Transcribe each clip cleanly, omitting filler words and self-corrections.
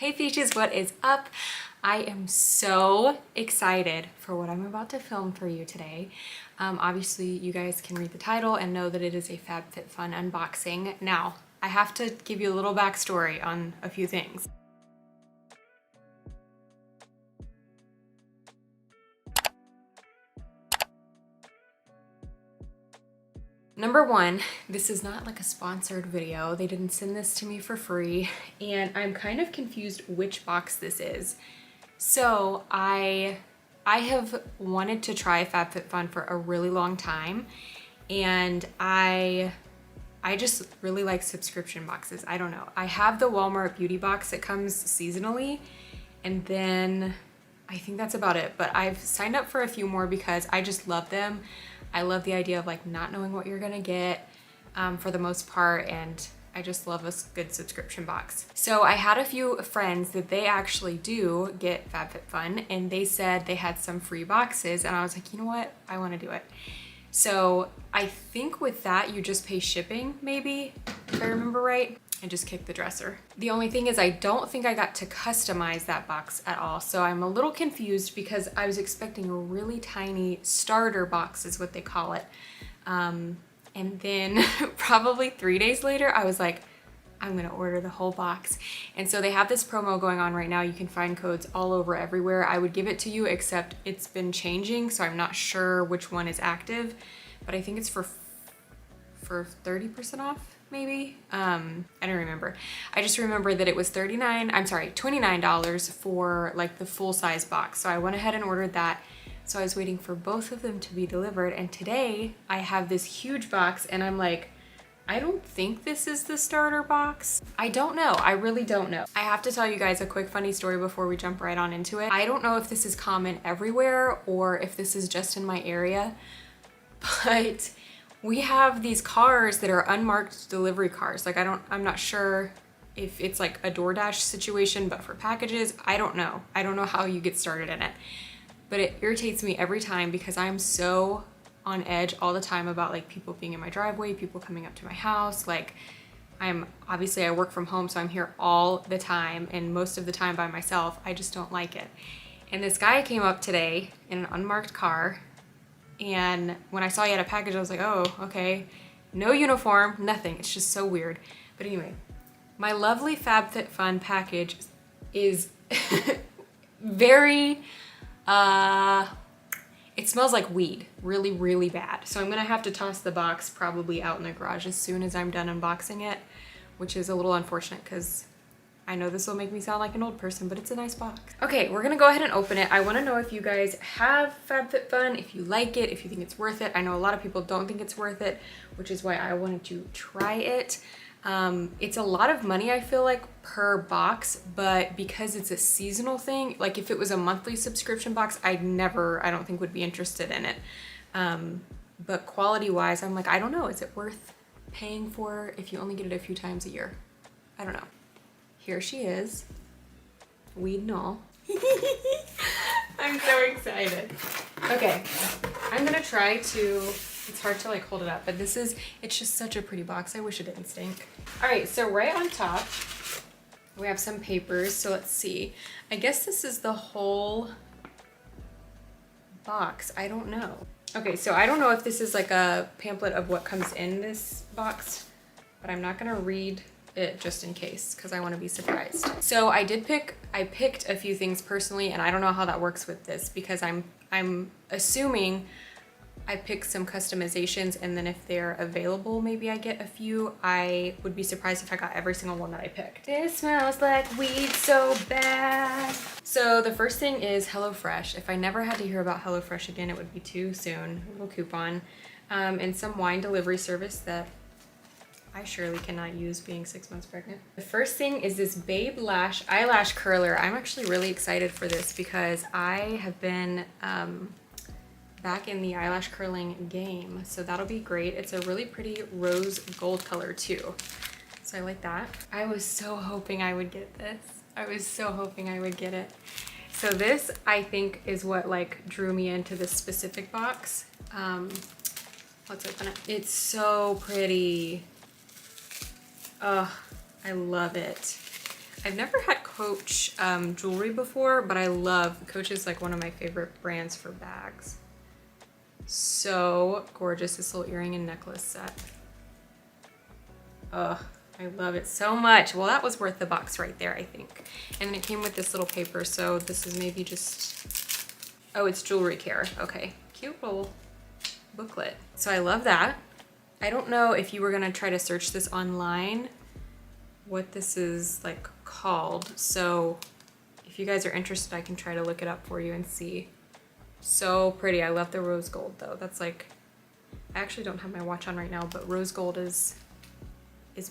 Hey Peaches, what is up? I am so excited for what I'm about to film for you today. Obviously, you guys can read the title and know that it is a Fab Fit Fun unboxing. Now, I have to give you a little backstory on a few things. Number one, this is not like a sponsored video. They didn't send this to me for free, and I'm kind of confused which box this is. So I have wanted to try FabFitFun for a really long time, and I just really like subscription boxes. I don't know. I have the Walmart beauty box that comes seasonally, and then I think that's about it. But I've signed up for a few more because I just love them. I love the idea of like not knowing what you're gonna get for the most part, and I just love a good subscription box. So I had a few friends that they actually do get FabFitFun, and they said they had some free boxes, and I was like, you know what? I wanna do it. So I think with that, you just pay shipping, maybe, if I remember right. I just kicked the dresser. The only thing is I don't think I got to customize that box at all. So I'm a little confused because I was expecting a really tiny starter box is what they call it. And then probably 3 days later, I was like, I'm gonna order the whole box. And so they have this promo going on right now. You can find codes all over everywhere. I would give it to you, except it's been changing, so I'm not sure which one is active, but I think it's for 30% off, maybe? I don't remember. I just remember that it was $29 for like the full size box. So I went ahead and ordered that. So I was waiting for both of them to be delivered. And today I have this huge box and I'm like, I don't think this is the starter box. I don't know. I really don't know. I have to tell you guys a quick funny story before we jump right on into it. I don't know if this is common everywhere or if this is just in my area, but we have these cars that are unmarked delivery cars. Like I'm not sure if it's like a DoorDash situation, but for packages, I don't know. I don't know how you get started in it, but it irritates me every time because I'm so on edge all the time about like people being in my driveway, people coming up to my house. Like obviously I work from home, so I'm here all the time and most of the time by myself. I just don't like it. And this guy came up today in an unmarked car, and when I saw he had a package, I was like, oh, okay. No uniform, nothing. It's just so weird. But anyway, my lovely FabFitFun package is very, it smells like weed, really, really bad. So I'm gonna have to toss the box probably out in the garage as soon as I'm done unboxing it, which is a little unfortunate because I know this will make me sound like an old person, but it's a nice box. Okay, we're gonna go ahead and open it. I wanna know if you guys have FabFitFun, if you like it, if you think it's worth it. I know a lot of people don't think it's worth it, which is why I wanted to try it. It's a lot of money, I feel like, per box, but because it's a seasonal thing, like if it was a monthly subscription box, I don't think would be interested in it. But quality-wise, I'm like, I don't know, is it worth paying for if you only get it a few times a year? I don't know. Here she is, weed and all. I'm so excited. Okay, I'm gonna try to, it's hard to like hold it up, but it's just such a pretty box. I wish it didn't stink. All right, so right on top, we have some papers. So let's see. I guess this is the whole box. I don't know. Okay, so I don't know if this is like a pamphlet of what comes in this box, but I'm not gonna read it just in case because I want to be surprised. So I picked a few things personally, and I don't know how that works with this because I'm assuming I picked some customizations, and then if they're available, maybe I get a few. I would be surprised if I got every single one that I picked. It smells like weed so bad. So the first thing is HelloFresh. If I never had to hear about HelloFresh again, it would be too soon. A little coupon, and some wine delivery service that I surely cannot use being 6 months pregnant. The first thing is this Babe Lash eyelash curler. I'm actually really excited for this because I have been back in the eyelash curling game, so that'll be great. It's a really pretty rose gold color too, so I like that. I was so hoping I would get this. I was so hoping I would get it. So this, I think, is what like drew me into this specific box. Let's open it. It's so pretty. Oh, I love it. I've never had Coach jewelry before, but I love, Coach is like one of my favorite brands for bags. So gorgeous, this little earring and necklace set. Ugh, I love it so much. Well, that was worth the box right there, I think. And then it came with this little paper, so this is maybe just, oh, it's jewelry care. Okay, cute little booklet. So I love that. I don't know if you were gonna try to search this online, what this is like called. So if you guys are interested, I can try to look it up for you and see. So pretty. I love the rose gold though. That's like, I actually don't have my watch on right now, but rose gold is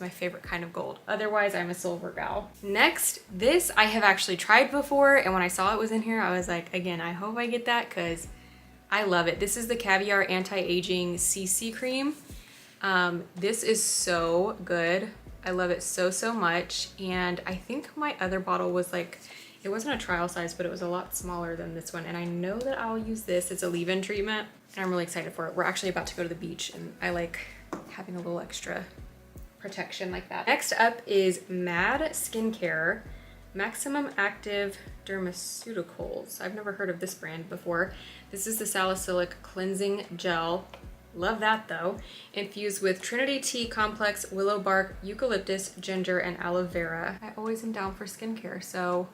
my favorite kind of gold. Otherwise, I'm a silver gal. Next, this I have actually tried before, and when I saw it was in here, I was like, again, I hope I get that because I love it. This is the Caviar Anti-Aging CC Cream. This is so good. I love it so, so much. And I think my other bottle was like, it wasn't a trial size, but it was a lot smaller than this one. And I know that I'll use this. It's a leave-in treatment, and I'm really excited for it. We're actually about to go to the beach, and I like having a little extra protection like that. Next up is Mad Skincare Maximum Active Dermaceuticals. I've never heard of this brand before. This is the salicylic cleansing gel. Love that though. Infused with Trinity Tea Complex, willow bark, eucalyptus, ginger, and aloe vera. I always am down for skincare, so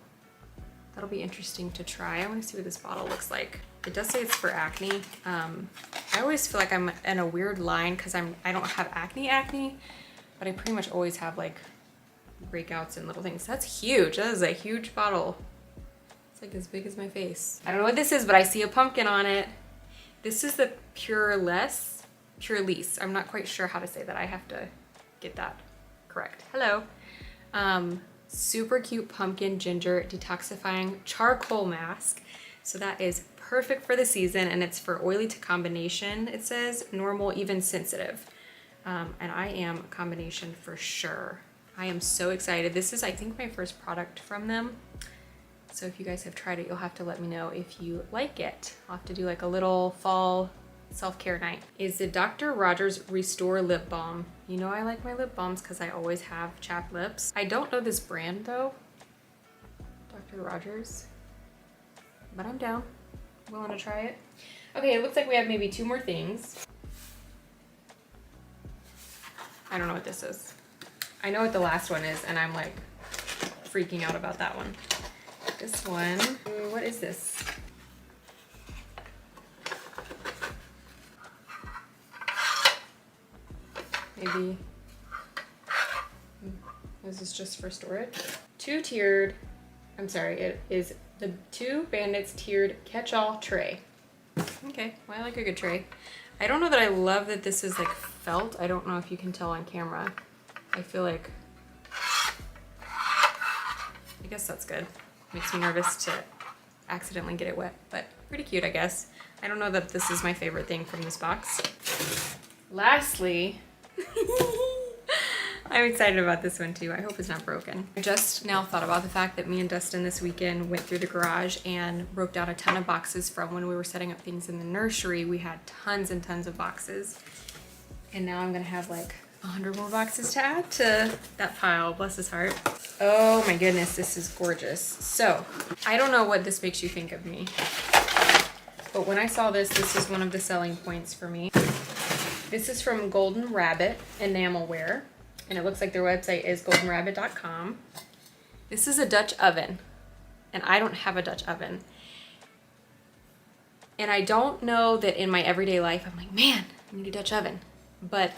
that'll be interesting to try. I want to see what this bottle looks like. It does say it's for acne. I always feel like I'm in a weird line because I don't have acne, but I pretty much always have like breakouts and little things. That's huge. That is a huge bottle. It's like as big as my face. I don't know what this is, but I see a pumpkin on it. This is the Pureless. I'm not quite sure how to say that. I have to get that correct. Hello. Super cute pumpkin ginger detoxifying charcoal mask. So that is perfect for the season, and it's for oily to combination. It says normal, even sensitive. And I am a combination for sure. I am so excited. This is, I think, my first product from them. So if you guys have tried it, you'll have to let me know if you like it. I'll have to do like a little fall self-care night. Is the Dr. Rogers Restore Lip Balm. You know I like my lip balms because I always have chapped lips. I don't know this brand though, Dr. Rogers, but I'm down. Willing to try it. Okay, it looks like we have maybe 2 more things. I don't know what this is. I know what the last one is, and I'm like freaking out about that one. This one, what is this? Maybe, is this just for storage? It is the 2 Bandits tiered catch-all tray. Okay, well, I like a good tray. I don't know that I love that this is like felt. I don't know if you can tell on camera. I feel like, I guess that's good. Makes me nervous to accidentally get it wet, but pretty cute, I guess. I don't know that this is my favorite thing from this box. Lastly, I'm excited about this one too. I hope it's not broken. I just now thought about the fact that me and Dustin this weekend went through the garage and broke down a ton of boxes from when we were setting up things in the nursery. We had tons and tons of boxes. And now I'm gonna have like 100 more boxes to add to that pile, bless his heart. Oh my goodness, this is gorgeous. So, I don't know what this makes you think of me, but when I saw this, this is one of the selling points for me. This is from Golden Rabbit Enamelware, and it looks like their website is goldenrabbit.com. This is a Dutch oven, and I don't have a Dutch oven. And I don't know that in my everyday life, I'm like, man, I need a Dutch oven. But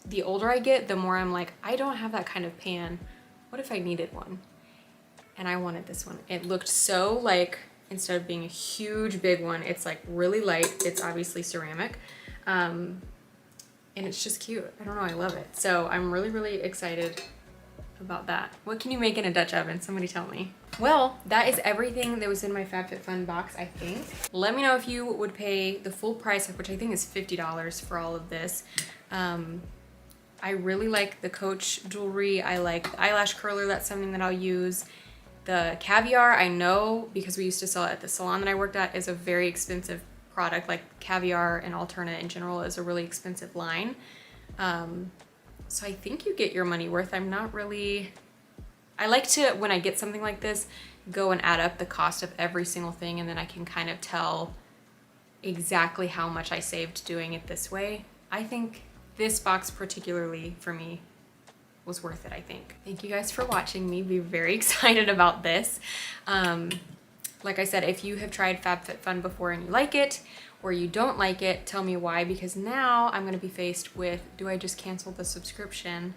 the older I get, the more I'm like, I don't have that kind of pan. What if I needed one? And I wanted this one. It looked so like, instead of being a huge big one, it's like really light. It's obviously ceramic. And it's just cute. I don't know, I love it. So I'm really, really excited about that. What can you make in a Dutch oven? Somebody tell me. Well, that is everything that was in my FabFitFun box, I think. Let me know if you would pay the full price, which I think is $50 for all of this. I really like the Coach jewelry. I like the eyelash curler. That's something that I'll use. The Caviar, I know because we used to sell it at the salon that I worked at, is a very expensive product. Like Caviar and Alterna in general is a really expensive line. So I think you get your money worth. I'm not really, I like to, when I get something like this, go and add up the cost of every single thing, and then I can kind of tell exactly how much I saved doing it this way. I think this box particularly for me was worth it, I think. Thank you guys for watching me be very excited about this. Like I said, if you have tried FabFitFun before and you like it, or you don't like it, tell me why, because now I'm gonna be faced with, do I just cancel the subscription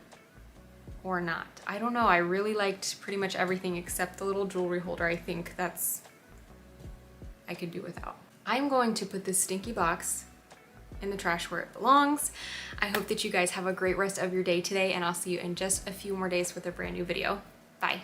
or not? I don't know. I really liked pretty much everything except the little jewelry holder. I think that's, I could do without. I'm going to put this stinky box in the trash where it belongs. I hope that you guys have a great rest of your day today, and I'll see you in just a few more days with a brand new video. Bye.